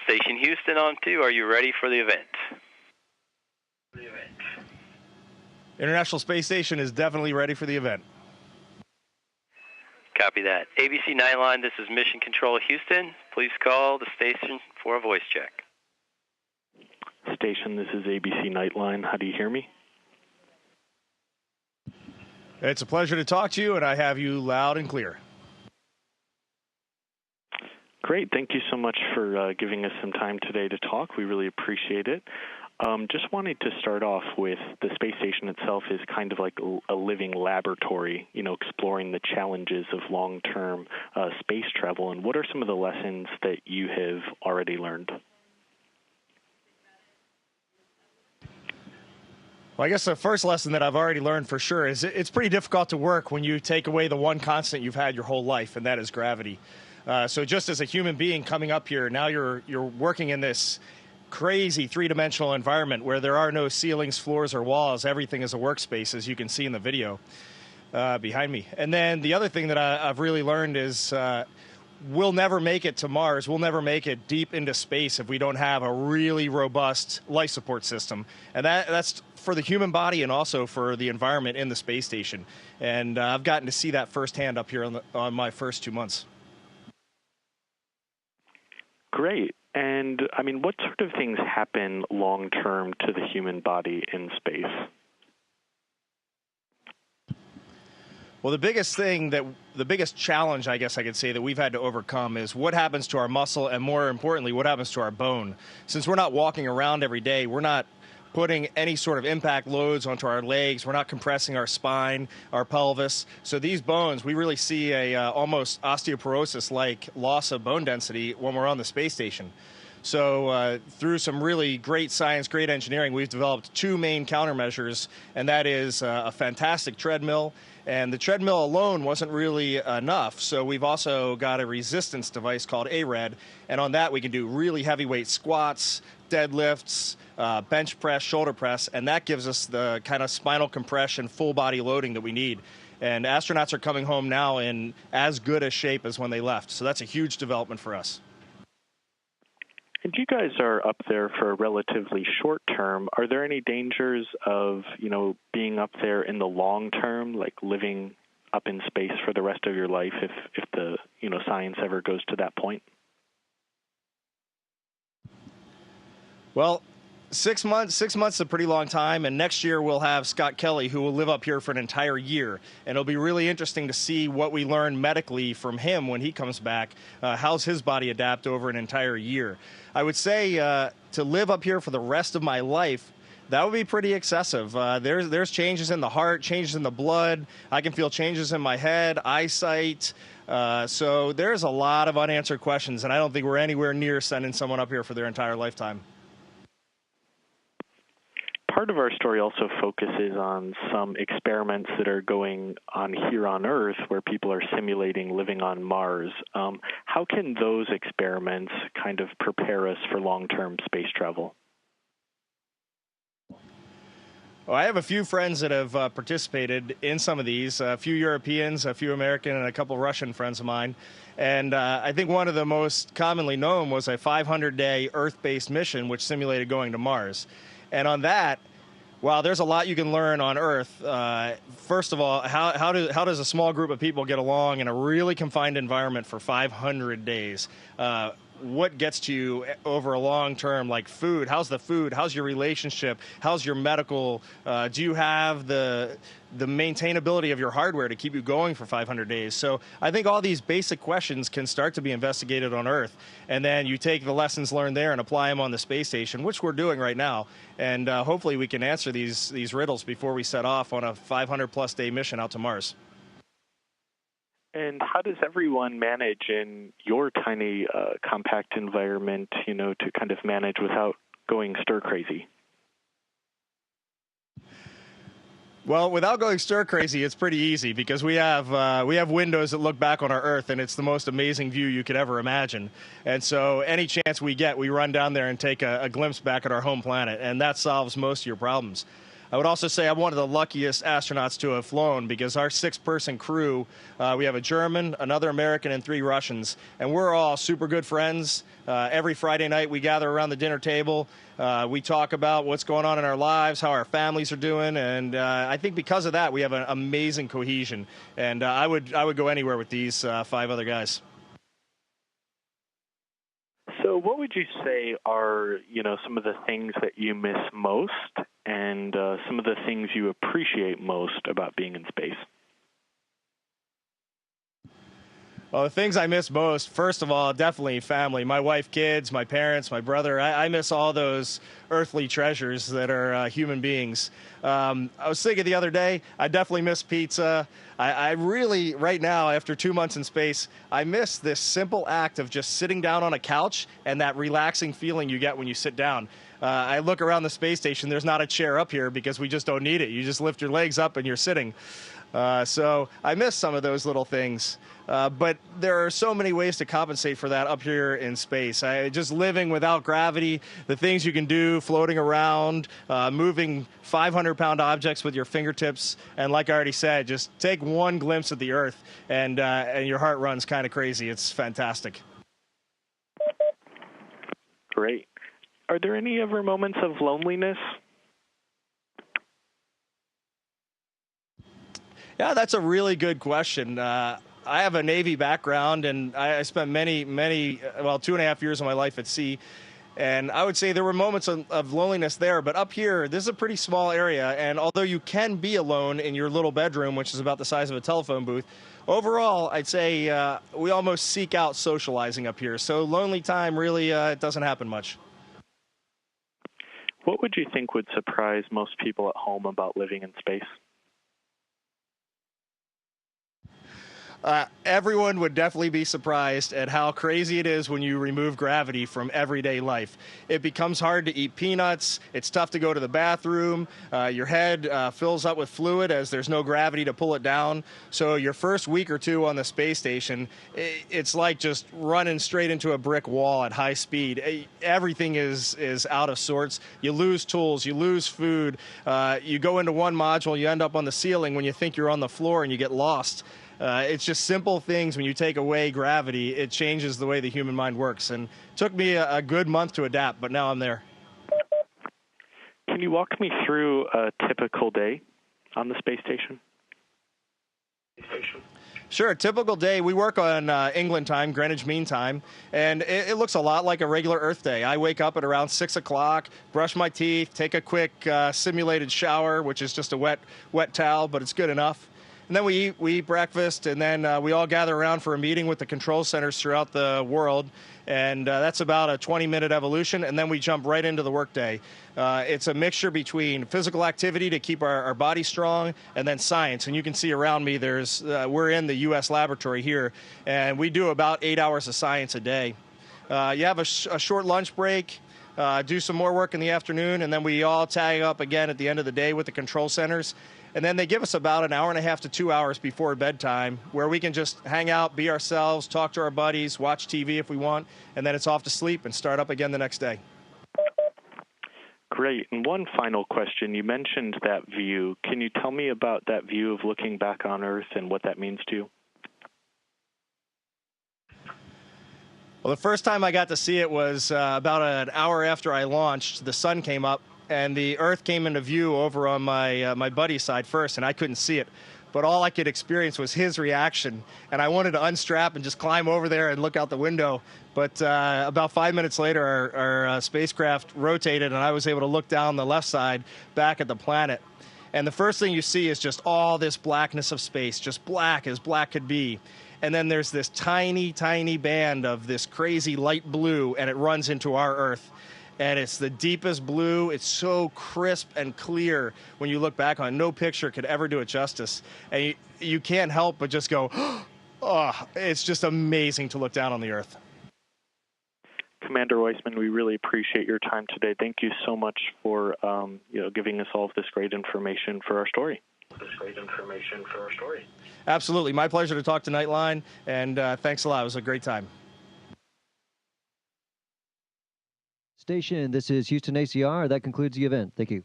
Station Houston on 2, are you ready for the event? International Space Station is definitely ready for the event. Copy that. ABC Nightline, this is Mission Control Houston. Please call the station for a voice check. Station, this is ABC Nightline. How do you hear me? It's a pleasure to talk to you, and I have you loud and clear. Great. Thank you so much for giving us some time today to talk. We really appreciate it. Just wanted to start off with the space station itself is kind of like a living laboratory, you know, exploring the challenges of long-term space travel. And what are some of the lessons that you have already learned? Well, I guess the first lesson that I've already learned for sure is it's pretty difficult to work when you take away the one constant you've had your whole life, and that is gravity. So just as a human being coming up here, now you're working in this crazy three-dimensional environment where there are no ceilings, floors, or walls. Everything is a workspace, as you can see in the video behind me. And then the other thing that I've really learned is we'll never make it to Mars. We'll never make it deep into space if we don't have a really robust life support system. And that's for the human body and also for the environment in the space station. And I've gotten to see that firsthand up here on my first 2 months. Great. And, I mean, what sort of things happen long-term to the human body in space? Well, the biggest challenge, I guess I could say, that we've had to overcome is what happens to our muscle and, more importantly, what happens to our bone. Since we're not walking around every day, we're not putting any sort of impact loads onto our legs. We're not compressing our spine, our pelvis. So these bones, we really see a almost osteoporosis-like loss of bone density when we're on the space station. So through some really great science, great engineering, we've developed two main countermeasures, and that is a fantastic treadmill. And the treadmill alone wasn't really enough, so we've also got a resistance device called Reid, and on that we can do really heavyweight squats, deadlifts, bench press, shoulder press, and that gives us the kind of spinal compression, full body loading that we need. And astronauts are coming home now in as good a shape as when they left, so that's a huge development for us. And you guys are up there for a relatively short term. Are there any dangers of, you know, being up there in the long term, like living up in space for the rest of your life if the, you know, science ever goes to that point? Well, 6 months is a pretty long time, and next year we'll have Scott Kelly, who will live up here for an entire year. And it'll be really interesting to see what we learn medically from him when he comes back. How's his body adapt over an entire year? I would say to live up here for the rest of my life, that would be pretty excessive. There's changes in the heart, changes in the blood. I can feel changes in my head, eyesight. So there's a lot of unanswered questions, and I don't think we're anywhere near sending someone up here for their entire lifetime. Part of our story also focuses on some experiments that are going on here on Earth where people are simulating living on Mars. How can those experiments kind of prepare us for long-term space travel? Well, I have a few friends that have participated in some of these, a few Europeans, a few American, and a couple Russian friends of mine. And I think one of the most commonly known was a 500-day Earth-based mission which simulated going to Mars. And on that, while there's a lot you can learn on Earth, first of all, how does a small group of people get along in a really confined environment for 500 days? What gets to you over a long term, like food? How's the food? How's your relationship? How's your medical? Do you have the maintainability of your hardware to keep you going for 500 days? So I think all these basic questions can start to be investigated on Earth, and then you take the lessons learned there and apply them on the space station, which we're doing right now, and hopefully we can answer these riddles before we set off on a 500-plus day mission out to Mars. And how does everyone manage in your tiny, compact environment, you know, to kind of manage without going stir-crazy? Well, without going stir-crazy, it's pretty easy because we have windows that look back on our Earth, and it's the most amazing view you could ever imagine. And so any chance we get, we run down there and take a glimpse back at our home planet, and that solves most of your problems. I would also say I'm one of the luckiest astronauts to have flown, because our 6-person crew, we have a German, another American, and 3 Russians, and we're all super good friends. Every Friday night we gather around the dinner table. We talk about what's going on in our lives, how our families are doing, and I think because of that we have an amazing cohesion. And I would go anywhere with these 5 other guys. So what would you say are, some of the things that you miss most and some of the things you appreciate most about being in space? Well, the things I miss most, first of all, definitely family. My wife, kids, my parents, my brother. I miss all those earthly treasures that are human beings. I was thinking the other day, I definitely miss pizza. I really, right now, after 2 months in space, I miss this simple act of just sitting down on a couch and that relaxing feeling you get when you sit down. I look around the space station, there's not a chair up here because we just don't need it. You just lift your legs up and you're sitting. So I miss some of those little things. But there are so many ways to compensate for that up here in space. Just living without gravity, the things you can do, floating around, moving 500-pound objects with your fingertips, and like I already said, just take one glimpse at the Earth, and your heart runs kind of crazy. It's fantastic. Great. Are there any ever moments of loneliness? Yeah, that's a really good question. I have a Navy background, and I spent many, 2.5 years of my life at sea. And I would say there were moments of loneliness there, but up here, this is a pretty small area. And although you can be alone in your little bedroom, which is about the size of a telephone booth, overall, I'd say we almost seek out socializing up here. So lonely time really it doesn't happen much. What would you think would surprise most people at home about living in space? Everyone would definitely be surprised at how crazy it is when you remove gravity from everyday life. It becomes hard to eat peanuts. It's tough to go to the bathroom. Your head fills up with fluid as there's no gravity to pull it down. So your first week or two on the space station, it's like just running straight into a brick wall at high speed. Everything is out of sorts. You lose tools. You lose food. You go into one module, you end up on the ceiling when you think you're on the floor, and you get lost. It's just simple things. When you take away gravity, it changes the way the human mind works. And it took me a good month to adapt, but now I'm there. Can you walk me through a typical day on the space station? Sure. A typical day, we work on England time, Greenwich Mean Time, and it looks a lot like a regular Earth day. I wake up at around 6 o'clock, brush my teeth, take a quick simulated shower, which is just a wet towel, but it's good enough. And then we eat breakfast, and then we all gather around for a meeting with the control centers throughout the world. And that's about a 20-minute evolution, and then we jump right into the workday. It's a mixture between physical activity to keep our body strong, and then science. And you can see around me, we're in the U.S. laboratory here, and we do about 8 hours of science a day. You have a short lunch break, do some more work in the afternoon, and then we all tag up again at the end of the day with the control centers. And then they give us about an hour and a half to 2 hours before bedtime, where we can just hang out, be ourselves, talk to our buddies, watch TV if we want, and then it's off to sleep and start up again the next day. Great. And one final question. You mentioned that view. Can you tell me about that view of looking back on Earth and what that means to you? Well, the first time I got to see it was about an hour after I launched. The sun came up, and the Earth came into view over on my buddy's side first, and I couldn't see it. But all I could experience was his reaction, and I wanted to unstrap and just climb over there and look out the window. But about 5 minutes later, our spacecraft rotated, and I was able to look down the left side back at the planet. And the first thing you see is just all this blackness of space, just black as black could be. And then there's this tiny, tiny band of this crazy light blue, and it runs into our Earth. And it's the deepest blue. It's so crisp and clear when you look back on it. No picture could ever do it justice. And you can't help but just go, oh, it's just amazing to look down on the Earth. Commander Wiseman, we really appreciate your time today. Thank you so much for giving us all of this great information for our story. Absolutely. My pleasure to talk to Nightline, and thanks a lot. It was a great time. Station, this is Houston ACR. That concludes the event. Thank you.